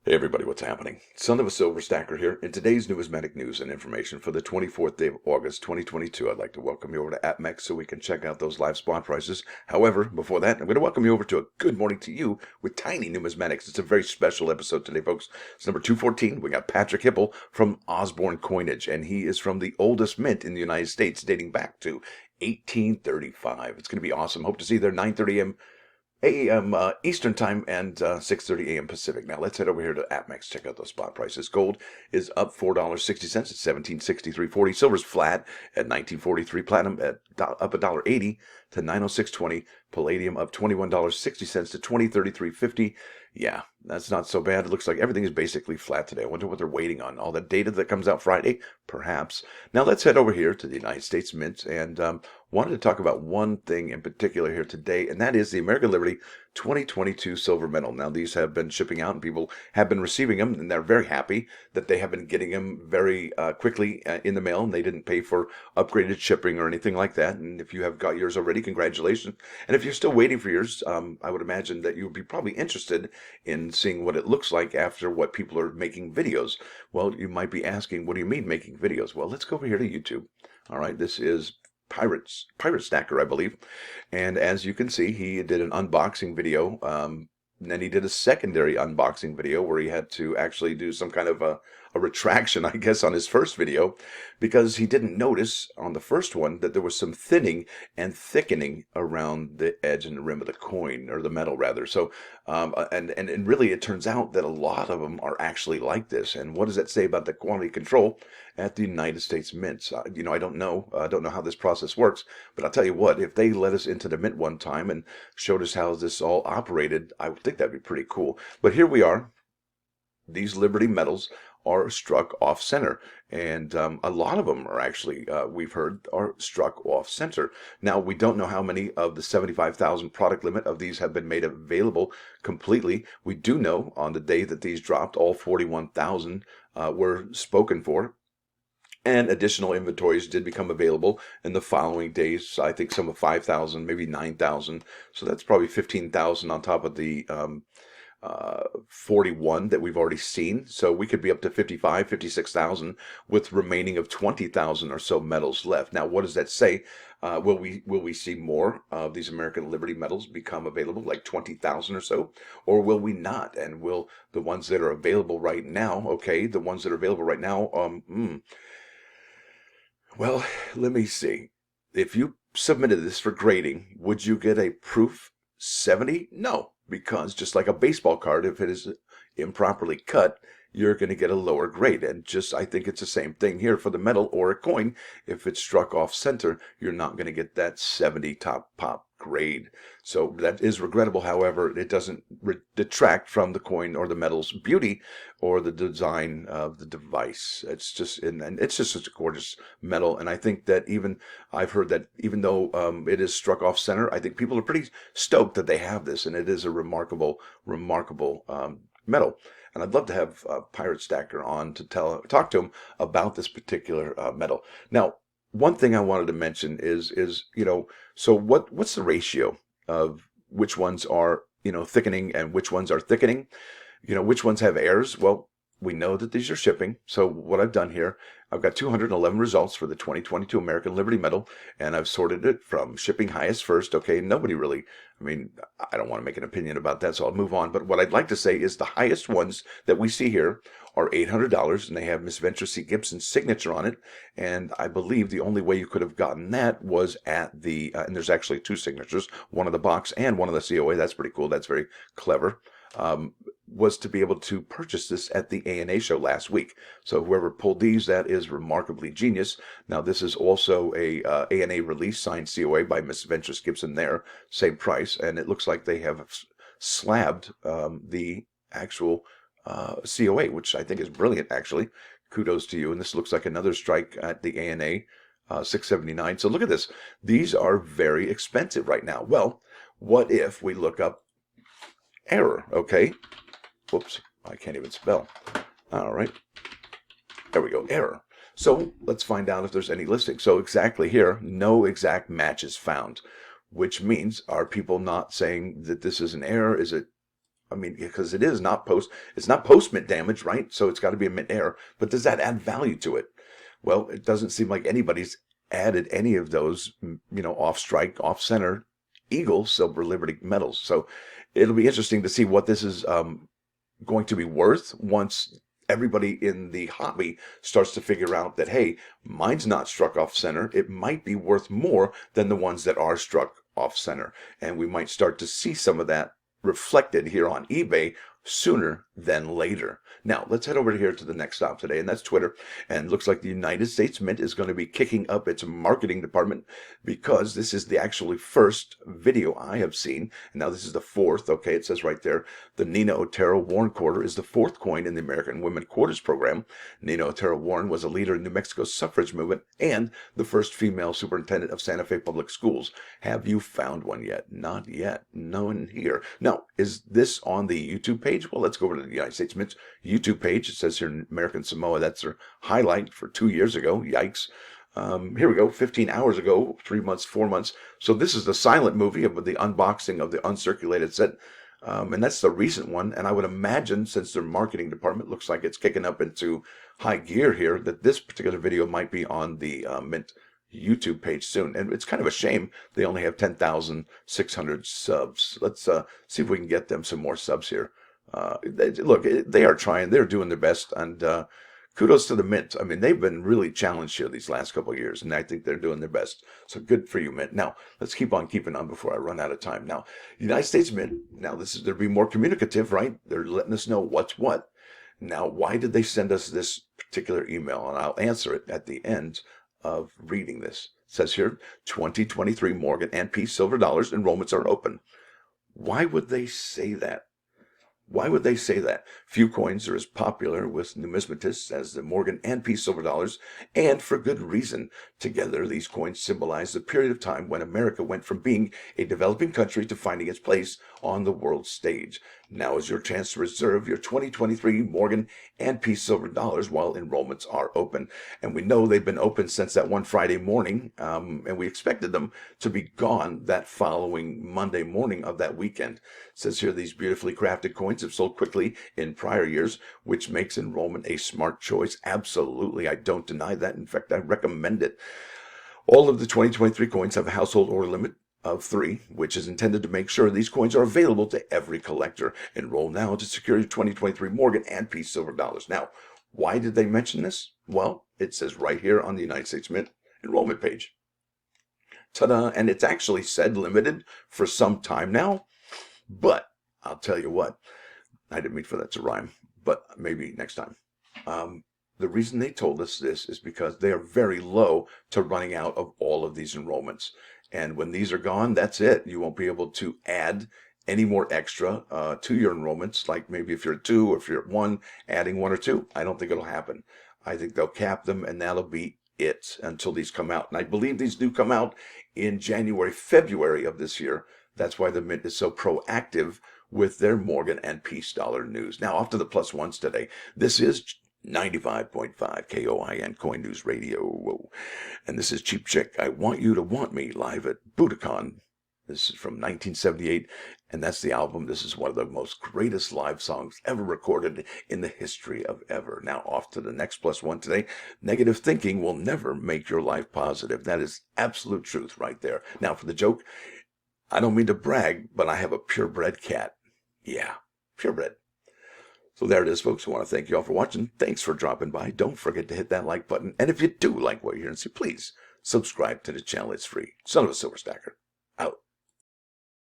Hey everybody, what's happening? Son of a Silver Stacker here. In today's numismatic news and information for the 24th day of August 2022, I'd like to welcome you over to APMEX so we can check out those live spot prices. However, before that, I'm going to welcome you over to a good morning to you with Tiny Numismatics. It's a very special episode today, folks. It's number 214. We got Patrick Hipple from Osborne Coinage, and he is from the oldest mint in the United States, dating back to 1835. It's going to be awesome. Hope to see you there 9:30 a.m. Eastern Time and 6:30 a.m. Pacific. Now let's head over here to APMEX. Check out those spot prices. Gold is up $4.60 at 1763.40. Silver's flat at 1943. Platinum up $1.80 to 906.20. Palladium up $21.60 to 2033.50. Yeah, that's not so bad. It looks like everything is basically flat today. I wonder what they're waiting on. All the data that comes out Friday? Perhaps. Now let's head over here to the United States Mint and wanted to talk about one thing in particular here today, and that is the American Liberty 2022 silver medal. Now, these have been shipping out, and people have been receiving them, and they're very happy that they have been getting them very quickly in the mail, and they didn't pay for upgraded shipping or anything like that. And if you have got yours already, congratulations. And if you're still waiting for yours, I would imagine that you would be probably interested in seeing what it looks like after what people are making videos. Well, you might be asking, what do you mean making videos? Well, let's go over here to YouTube. All right, this is Pirate Stacker, I believe. And as you can see, he did an unboxing video. And then he did a secondary unboxing video where he had to actually do some kind of a retraction, I guess, on his first video, because he didn't notice on the first one that there was some thinning and thickening around the edge and the rim of the coin, or the metal rather. So, and really it turns out that a lot of them are actually like this. And what does that say about the quality control at the United States Mints? I don't know. I don't know how this process works, but I'll tell you what, if they let us into the mint one time and showed us how this all operated, I would think that'd be pretty cool. But here we are. These Liberty medals are struck off center, and a lot of them are actually, we've heard, are struck off center. Now, we don't know how many of the 75,000 product limit of these have been made available completely. We do know on the day that these dropped, all 41,000 were spoken for. And additional inventories did become available in the following days. I think some of 5,000, maybe 9,000. So that's probably 15,000 on top of the 41 that we've already seen. So we could be up to 55, 56,000 with remaining of 20,000 or so medals left. Now, what does that say? Will we see more of these American Liberty medals become available, like 20,000 or so, or will we not? And will the ones that are available right now, okay, the ones that are available right now, well, let me see. If you submitted this for grading, would you get a proof 70? No, because just like a baseball card, if it is improperly cut, you're going to get a lower grade. And just, I think it's the same thing here for the metal or a coin. If it's struck off center, you're not going to get that 70 top pop grade. So that is regrettable. However, it doesn't detract from the coin or the metal's beauty or the design of the device. It's just, and it's just such a gorgeous metal. And I think that I've heard that even though it is struck off center, I think people are pretty stoked that they have this, and it is a remarkable metal. And I'd love to have Pirate Stacker on to talk to him about this particular metal. Now, one thing I wanted to mention is so what's the ratio of which ones are thickening and which ones are thickening? Which ones have errors? Well, we know that these are shipping. So what I've done here, I've got 211 results for the 2022 American Liberty Medal, and I've sorted it from shipping highest first. Okay, nobody really, I don't want to make an opinion about that, so I'll move on. But what I'd like to say is the highest ones that we see here are $800, and they have Miss Venture C. Gibson's signature on it. And I believe the only way you could have gotten that was at the, and there's actually two signatures, one of the box and one of the COA. That's pretty cool. That's very clever. Was to be able to purchase this at the ANA show last week. So whoever pulled these, that is remarkably genius. Now, this is also a ANA release signed COA by Miss Venture Gibson there, same price, and it looks like they have slabbed the actual COA, which I think is brilliant, actually. Kudos to you. And this looks like another strike at the ANA, 679. So look at this. These are very expensive right now. Well, what if we look up error? Okay. Whoops, I can't even spell. All right. There we go, error. So let's find out if there's any listing. So exactly here, no exact match is found, which means, are people not saying that this is an error? Is it I mean, because it's not post-mint damage, right? So it's got to be a mint error. But does that add value to it? Well, it doesn't seem like anybody's added any of those, off strike, off center, Eagle, Silver, Liberty medals. So it'll be interesting to see what this is going to be worth once everybody in the hobby starts to figure out that, hey, mine's not struck off center. It might be worth more than the ones that are struck off center. And we might start to see some of that reflected here on eBay sooner than later. Now, let's head over here to the next stop today, and that's Twitter. And it looks like the United States Mint is going to be kicking up its marketing department because this is the actually first video I have seen. And now this is the fourth. Okay, it says right there, the Nina Otero Warren Quarter is the fourth coin in the American Women Quarters program. Nina Otero Warren was a leader in New Mexico's suffrage movement and the first female superintendent of Santa Fe Public Schools. Have you found one yet? Not yet. No one here. Now, is this on the YouTube page? Well, let's go over to the United States Mint's YouTube page. It says here in American Samoa, that's their highlight for 2 years ago. Yikes. Here we go, 15 hours ago, 3 months, 4 months. So this is the silent movie of the unboxing of the uncirculated set. And that's the recent one. And I would imagine, since their marketing department looks like it's kicking up into high gear here, that this particular video might be on the Mint YouTube page soon. And it's kind of a shame they only have 10,600 subs. Let's see if we can get them some more subs here. Look, they are trying. They're doing their best. And kudos to the Mint. I mean, they've been really challenged here these last couple of years, and I think they're doing their best. So good for you, Mint. Now, let's keep on keeping on before I run out of time. Now, United States Mint, now they're being more communicative, right? They're letting us know what's what. Now, why did they send us this particular email? And I'll answer it at the end of reading this. It says here, 2023 Morgan and Peace Silver Dollars enrollments are open. Why would they say that? Why would they say that? Few coins are as popular with numismatists as the Morgan and Peace Silver Dollars, and for good reason. Together, these coins symbolize the period of time when America went from being a developing country to finding its place on the world stage. Now is your chance to reserve your 2023 Morgan and Peace Silver Dollars while enrollments are open. And we know they've been open since that one Friday morning, and we expected them to be gone that following Monday morning of that weekend. It says here these beautifully crafted coins have sold quickly in prior years, which makes enrollment a smart choice. Absolutely, I don't deny that. In fact, I recommend it. All of the 2023 coins have a household order limit of 3, which is intended to make sure these coins are available to every collector. Enroll now to secure your 2023 Morgan and Peace Silver Dollars. Now, why did they mention this? Well, it says right here on the United States Mint enrollment page. Ta-da! And it's actually said limited for some time now, but I'll tell you what, I didn't mean for that to rhyme, but maybe next time. The reason they told us this is because they are very low to running out of all of these enrollments. And when these are gone, that's it. You won't be able to add any more extra to your enrollments, like maybe if you're at 2 or if you're at 1, adding 1 or 2. I don't think it'll happen. I think they'll cap them, and that'll be it until these come out. And I believe these do come out in January, February of this year. That's why the Mint is so proactive with their Morgan and Peace Dollar news. Now, off to the plus ones today. This is 95.5 KOIN Coin News Radio. And this is Cheap Chick. I Want You to Want Me live at Budokan. This is from 1978, and that's the album. This is one of the most greatest live songs ever recorded in the history of ever. Now, off to the next plus one today. Negative thinking will never make your life positive. That is absolute truth right there. Now, for the joke, I don't mean to brag, but I have a purebred cat. Yeah, purebred. So there it is, folks. I want to thank you all for watching. Thanks for dropping by. Don't forget to hit that like button. And if you do like what you're hearing, please subscribe to the channel. It's free. Son of a silver stacker.